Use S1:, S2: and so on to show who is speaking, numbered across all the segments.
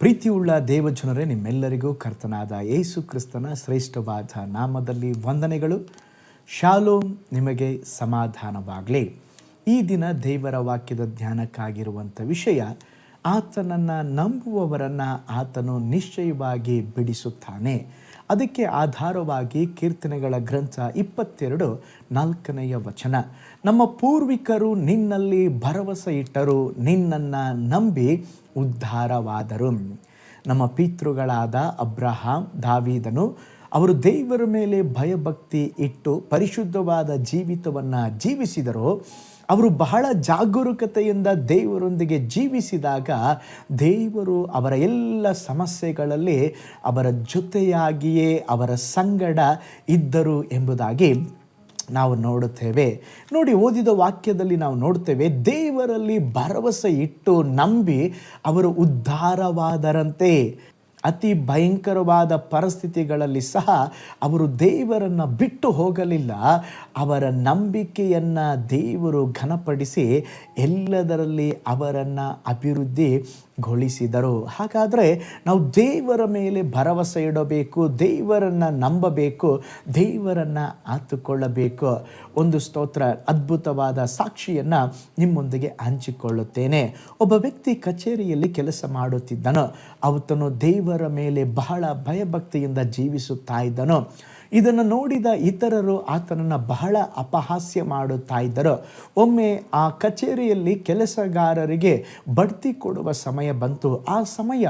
S1: ಪ್ರೀತಿಯುಳ್ಳ ದೇವಜನರೇ, ನಿಮ್ಮೆಲ್ಲರಿಗೂ ಕರ್ತನಾದ ಯೇಸು ಕ್ರಿಸ್ತನ ಶ್ರೇಷ್ಠವಾದ ನಾಮದಲ್ಲಿ ವಂದನೆಗಳು. ಶಾಲೋಮ್, ನಿಮಗೆ ಸಮಾಧಾನವಾಗಲಿ. ಈ ದಿನ ದೇವರ ವಾಕ್ಯದ ಧ್ಯಾನಕ್ಕಾಗಿರುವಂಥ ವಿಷಯ, ಆತನನ್ನು ನಂಬುವವರನ್ನು ಆತನು ನಿಶ್ಚಯವಾಗಿ ಬಿಡಿಸುತ್ತಾನೆ. ಅದಕ್ಕೆ ಆಧಾರವಾಗಿ ಕೀರ್ತನೆಗಳ ಗ್ರಂಥ 22:4 ವಚನ, ನಮ್ಮ ಪೂರ್ವಿಕರು ನಿನ್ನಲ್ಲಿ ಭರವಸೆ ಇಟ್ಟರು, ನಿನ್ನನ್ನು ನಂಬಿ ಉದ್ಧಾರವಾದರು. ನಮ್ಮ ಪಿತೃಗಳಾದ ಅಬ್ರಹಾಂ, ದಾವೀದನು ಅವರು ದೇವರ ಮೇಲೆ ಭಯಭಕ್ತಿ ಇಟ್ಟು ಪರಿಶುದ್ಧವಾದ ಜೀವಿತವನ್ನು ಜೀವಿಸಿದರು. ಅವರು ಬಹಳ ಜಾಗರೂಕತೆಯಿಂದ ದೇವರೊಂದಿಗೆ ಜೀವಿಸಿದಾಗ ದೇವರು ಅವರ ಎಲ್ಲ ಸಮಸ್ಯೆಗಳಲ್ಲಿ ಅವರ ಜೊತೆಯಾಗಿಯೇ ಅವರ ಸಂಗಡ ಇದ್ದರು ಎಂಬುದಾಗಿ ನಾವು ನೋಡುತ್ತೇವೆ. ನೋಡಿ, ಓದಿದ ವಾಕ್ಯದಲ್ಲಿ ನಾವು ನೋಡ್ತೇವೆ, ದೇವರಲ್ಲಿ ಭರವಸೆ ಇಟ್ಟು ನಂಬಿ ಅವರು ಉದ್ಧಾರವಾದರಂತೆ. ಅತಿ ಭಯಂಕರವಾದ ಪರಿಸ್ಥಿತಿಗಳಲ್ಲಿ ಸಹ ಅವರು ದೇವರನ್ನು ಬಿಟ್ಟು ಹೋಗಲಿಲ್ಲ. ಅವರ ನಂಬಿಕೆಯನ್ನು ದೇವರು ಘನಪಡಿಸಿ ಎಲ್ಲದರಲ್ಲಿ ಅವರನ್ನು ಅಭಿವೃದ್ಧಿಗೊಳಿಸಿದರು. ಹಾಗಾದರೆ ನಾವು ದೇವರ ಮೇಲೆ ಭರವಸೆ ಇಡಬೇಕು, ದೇವರನ್ನು ನಂಬಬೇಕು, ದೇವರನ್ನು ಆತುಕೊಳ್ಳಬೇಕು. ಒಂದು ಸ್ತೋತ್ರ, ಅದ್ಭುತವಾದ ಸಾಕ್ಷಿಯನ್ನು ನಿಮ್ಮೊಂದಿಗೆ ಹಂಚಿಕೊಳ್ಳುತ್ತೇನೆ. ಒಬ್ಬ ವ್ಯಕ್ತಿ ಕಚೇರಿಯಲ್ಲಿ ಕೆಲಸ ಮಾಡುತ್ತಿದ್ದನು. ಆತನು ದೇವರ ಮೇಲೆ ಬಹಳ ಭಯಭಕ್ತಿಯಿಂದ ಜೀವಿಸುತ್ತಾ ಇದ್ದನು. ಇದನ್ನು ನೋಡಿದ ಇತರರು ಆತನನ್ನು ಬಹಳ ಅಪಹಾಸ್ಯ ಮಾಡುತ್ತಾ ಇದ್ದರು. ಒಮ್ಮೆ ಆ ಕಚೇರಿಯಲ್ಲಿ ಕೆಲಸಗಾರರಿಗೆ ಬಡ್ತಿ ಕೊಡುವ ಸಮಯ ಬಂತು. ಆ ಸಮಯ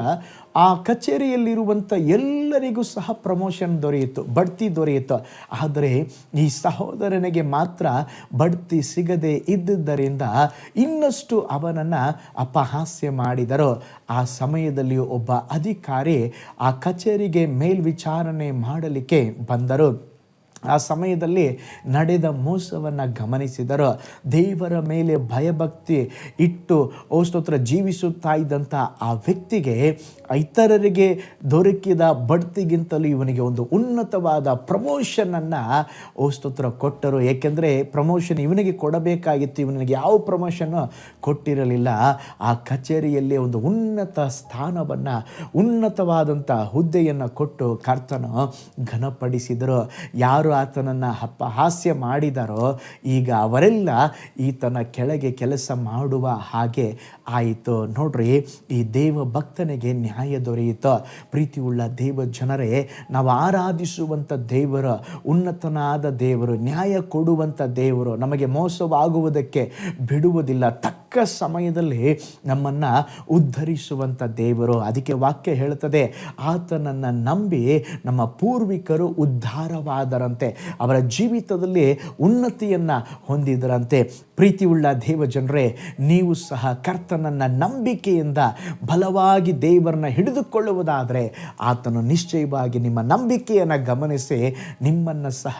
S1: ಆ ಕಚೇರಿಯಲ್ಲಿರುವಂಥ ಎಲ್ಲರಿಗೂ ಸಹ ಪ್ರಮೋಷನ್ ದೊರೆಯಿತು, ಬಡ್ತಿ ದೊರೆಯಿತು. ಆದರೆ ಈ ಸಹೋದರನಿಗೆ ಮಾತ್ರ ಬಡ್ತಿ ಸಿಗದೆ ಇದ್ದುದರಿಂದ ಇನ್ನಷ್ಟು ಅವನನ್ನು ಅಪಹಾಸ್ಯ ಮಾಡಿದರು. ಆ ಸಮಯದಲ್ಲಿ ಒಬ್ಬ ಅಧಿಕಾರಿ ಆ ಕಚೇರಿಗೆ ಮೇಲ್ವಿಚಾರಣೆ ಮಾಡಲಿಕ್ಕೆ ಬಂದರು. ಆ ಸಮಯದಲ್ಲಿ ನಡೆದ ಮೋಸವನ್ನು ಗಮನಿಸಿದರು. ದೇವರ ಮೇಲೆ ಭಯಭಕ್ತಿ ಇಟ್ಟು ಸ್ತೋತ್ರ ಜೀವಿಸುತ್ತಾ ಇದ್ದಂಥ ಆ ವ್ಯಕ್ತಿಗೆ ಇತರರಿಗೆ ದೊರಕಿದ ಬಡ್ತಿಗಿಂತಲೂ ಇವನಿಗೆ ಒಂದು ಉನ್ನತವಾದ ಪ್ರಮೋಷನನ್ನು ಸ್ತೋತ್ರ ಕೊಟ್ಟರು. ಏಕೆಂದರೆ ಪ್ರಮೋಷನ್ ಇವನಿಗೆ ಕೊಡಬೇಕಾಗಿತ್ತು, ಇವನಿಗೆ ಯಾವ ಪ್ರಮೋಷನ್ನು ಕೊಟ್ಟಿರಲಿಲ್ಲ. ಆ ಕಚೇರಿಯಲ್ಲಿ ಒಂದು ಉನ್ನತ ಸ್ಥಾನವನ್ನು, ಉನ್ನತವಾದಂಥ ಹುದ್ದೆಯನ್ನು ಕೊಟ್ಟು ಕರ್ತನು ಘನಪಡಿಸಿದರು. ಯಾರು ಆತನನ್ನು ಅಪಹಾಸ್ಯ ಮಾಡಿದರೋ ಈಗ ಅವರೆಲ್ಲ ಈತನ ಕೆಳಗೆ ಕೆಲಸ ಮಾಡುವ ಹಾಗೆ ಆಯಿತು. ನೋಡ್ರಿ, ಈ ದೇವ ಭಕ್ತನಿಗೆ ನ್ಯಾಯ ದೊರೆಯಿತು. ಪ್ರೀತಿಯುಳ್ಳ ದೇವ ಜನರೇ, ನಾವು ಆರಾಧಿಸುವಂಥ ದೇವರು ಉನ್ನತನಾದ ದೇವರು, ನ್ಯಾಯ ಕೊಡುವಂಥ ದೇವರು, ನಮಗೆ ಮೋಸವಾಗುವುದಕ್ಕೆ ಬಿಡುವುದಿಲ್ಲ. ತಕ್ಕ ಸಮಯದಲ್ಲಿ ನಮ್ಮನ್ನು ಉದ್ಧರಿಸುವಂಥ ದೇವರು. ಅದಕ್ಕೆ ವಾಕ್ಯ ಹೇಳುತ್ತದೆ, ಆತನನ್ನು ನಂಬಿ ನಮ್ಮ ಪೂರ್ವಿಕರು ಉದ್ಧಾರವಾದರಂತೆ, ಅವರ ಜೀವಿತದಲ್ಲಿ ಉನ್ನತಿಯನ್ನು ಹೊಂದಿದರಂತೆ. ಪ್ರೀತಿಯುಳ್ಳ ದೇವ ಜನರೇ, ನೀವು ಸಹ ಕರ್ತನನ್ನು ನಂಬಿಕೆಯಿಂದ ಬಲವಾಗಿ ದೇವರನ್ನ ಹಿಡಿದುಕೊಳ್ಳುವುದಾದರೆ ಆತನು ನಿಶ್ಚಯವಾಗಿ ನಿಮ್ಮ ನಂಬಿಕೆಯನ್ನು ಗಮನಿಸಿ ನಿಮ್ಮನ್ನು ಸಹ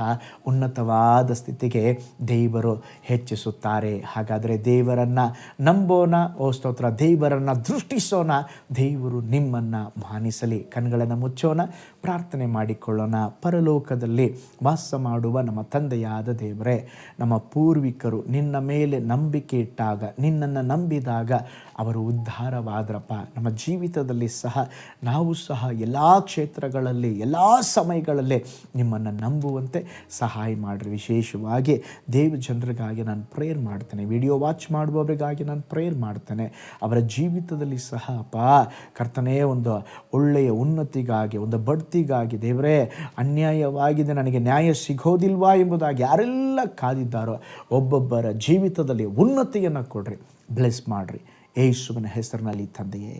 S1: ಉನ್ನತವಾದ ಸ್ಥಿತಿಗೆ ದೇವರು ಹೆಚ್ಚಿಸುತ್ತಾರೆ. ಹಾಗಾದರೆ ದೇವರನ್ನು ನಂಬೋಣ, ಸ್ತೋತ್ರ, ದೇವರನ್ನು ದೃಷ್ಟಿಸೋಣ. ದೇವರು ನಿಮ್ಮನ್ನು ಮಾನಿಸಲಿ. ಕಣ್ಗಳನ್ನು ಮುಚ್ಚೋಣ, ಪ್ರಾರ್ಥನೆ ಮಾಡಿಕೊಳ್ಳೋಣ. ಪರಲೋಕದಲ್ಲಿ ವಾಸ ಮಾಡುವ ನಮ್ಮ ತಂದೆಯಾದ ದೇವರೇ, ನಮ್ಮ ಪೂರ್ವಿಕರು ನಿನ್ನ ಮೇಲೆ ನಂಬಿಕೆ ಇಟ್ಟಾಗ, ನಿನ್ನನ್ನು ನಂಬಿದಾಗ ಅವರು ಉದ್ಧಾರವಾದ್ರಪ್ಪ. ನಮ್ಮ ಜೀವಿತದಲ್ಲಿ ಸಹ ನಾವು ಸಹ ಎಲ್ಲ ಕ್ಷೇತ್ರಗಳಲ್ಲಿ, ಎಲ್ಲ ಸಮಯಗಳಲ್ಲಿ ನಿಮ್ಮನ್ನು ನಂಬುವಂತೆ ಸಹಾಯ ಮಾಡಿರಿ. ವಿಶೇಷವಾಗಿ ದೇವ ಜನರಿಗಾಗಿ ನಾನು ಪ್ರೇಯರ್ ಮಾಡ್ತೇನೆ, ವಿಡಿಯೋ ವಾಚ್ ಮಾಡುವವರಿಗಾಗಿ ನಾನು ಪ್ರೇಯರ್ ಮಾಡ್ತೇನೆ. ಅವರ ಜೀವಿತದಲ್ಲಿ ಸಹ ಕರ್ತನೇ, ಒಂದು ಒಳ್ಳೆಯ ಉನ್ನತಿಗಾಗಿ, ಒಂದು ಬಡ್ತಿಗಾಗಿ ದೇವರೇ, ಅನ್ಯಾಯವಾಗಿದೆ, ನನಗೆ ನ್ಯಾಯ ಸಿಗೋದಿಲ್ವಾ ಎಂಬುದಾಗಿ ಯಾರೆಲ್ಲ ಕಾದಿದ್ದಾರೋ ಒಬ್ಬೊಬ್ಬರ ಜೀವಿತದಲ್ಲಿ ಉನ್ನತಿಯನ್ನು ಕೊಡ್ರಿ, ಬ್ಲೆಸ್ ಮಾಡಿರಿ. ಯೇಸುವಿನ ಹೆಸರಿನಲ್ಲಿ ತಂದೆಯೇ,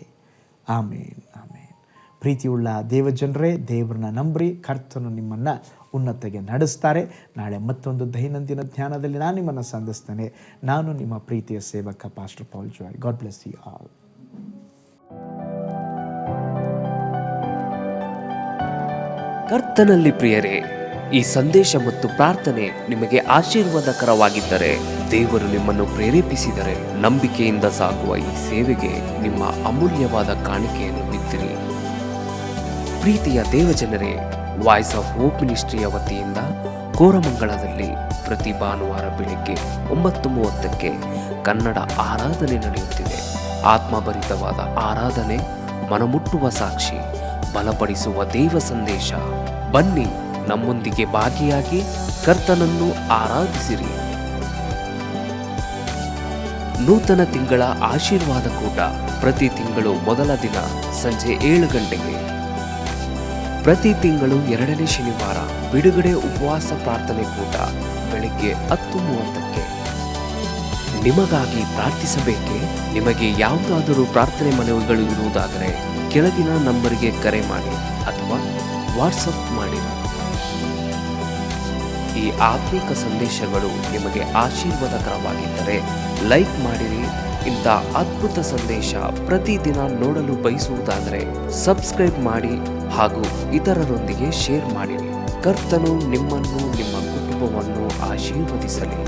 S1: ಆಮೇನ್, ಆಮೇನ್. ಪ್ರೀತಿಯುಳ್ಳ ದೇವಜನರೇ, ದೇವರನ್ನ ನಂಬ್ರಿ, ಕರ್ತನು ನಿಮ್ಮನ್ನು ಉನ್ನತಿಗೆ ನಡೆಸ್ತಾರೆ. ನಾಳೆ ಮತ್ತೊಂದು ದೈನಂದಿನ ಧ್ಯಾನದಲ್ಲಿ ನಾನು ನಿಮ್ಮನ್ನು ಸಂಧಿಸ್ತೇನೆ. ನಾನು ನಿಮ್ಮ ಪ್ರೀತಿಯ ಸೇವಕ pastor Paul Joy. God bless you all.
S2: ಕರ್ತನಲ್ಲಿ ಪ್ರಿಯರೇ, ಈ ಸಂದೇಶ ಮತ್ತು ಪ್ರಾರ್ಥನೆ ನಿಮಗೆ ಆಶೀರ್ವಾದಕರವಾಗಿದ್ದರೆ, ದೇವರು ನಿಮ್ಮನ್ನು ಪ್ರೇರೇಪಿಸಿದರೆ, ನಂಬಿಕೆಯಿಂದ ಸಾಗುವ ಈ ಸೇವೆಗೆ ನಿಮ್ಮ ಅಮೂಲ್ಯವಾದ ಕಾಣಿಕೆಯನ್ನು ಬಿತ್ತಿರಿ. ಪ್ರೀತಿಯ ದೇವಜನರೇ, ವಾಯ್ಸ್ ಆಫ್ ಹೋಪ್ ಮಿನಿಸ್ಟ್ರಿಯ ವತಿಯಿಂದ ಕೋರಮಂಗಲದಲ್ಲಿ ಪ್ರತಿ ಭಾನುವಾರ ಬೆಳಿಗ್ಗೆ 9:30 ಕನ್ನಡ ಆರಾಧನೆ ನಡೆಯುತ್ತಿದೆ. ಆತ್ಮಭರಿತವಾದ ಆರಾಧನೆ ಮನಮುಟ್ಟುವ ಸಾಕ್ಷಿ, ಬಲಪಡಿಸುವ ದೇವ ಸಂದೇಶ. ಬನ್ನಿ, ನಮ್ಮೊಂದಿಗೆ ಭಾಗಿಯಾಗಿ ಕರ್ತನನ್ನು ಆರಾಧಿಸಿರಿ. ನೂತನ ತಿಂಗಳ ಆಶೀರ್ವಾದ ಕೂಟ ಪ್ರತಿ ತಿಂಗಳು ಮೊದಲ ದಿನ ಸಂಜೆ 7 ಗಂಟೆಗೆ. ಪ್ರತಿ ತಿಂಗಳು 2ನೇ ಶನಿವಾರ ಬಿಡುಗಡೆ ಉಪವಾಸ ಪ್ರಾರ್ಥನೆ ಕೂಟ ಬೆಳಿಗ್ಗೆ 10:30ಕ್ಕೆ. ನಿಮಗಾಗಿ ಪ್ರಾರ್ಥಿಸಬೇಕೆ? ನಿಮಗೆ ಯಾವುದಾದರೂ ಪ್ರಾರ್ಥನೆ ಮನವಿಗಳು ಇರುವುದಾದರೆ ಕೆಳಗಿನ ನಂಬರಿಗೆ ಕರೆ ಮಾಡಿ ಅಥವಾ ವಾಟ್ಸಪ್ ಮಾಡಿ. ಈ ಆತ್ಮಿಕ ಸಂದೇಶಗಳು ನಿಮಗೆ ಆಶೀರ್ವಾದಕರವಾಗಿದ್ದರೆ ಲೈಕ್ ಮಾಡಿರಿ. ಇಂಥ ಅದ್ಭುತ ಸಂದೇಶ ಪ್ರತಿದಿನ ನೋಡಲು ಬಯಸುವುದಾದರೆ ಸಬ್ಸ್ಕ್ರೈಬ್ ಮಾಡಿ ಹಾಗೂ ಇತರರೊಂದಿಗೆ ಶೇರ್ ಮಾಡಿರಿ. ಕರ್ತನು ನಿಮ್ಮನ್ನು, ನಿಮ್ಮ ಕುಟುಂಬವನ್ನು ಆಶೀರ್ವದಿಸಲಿ.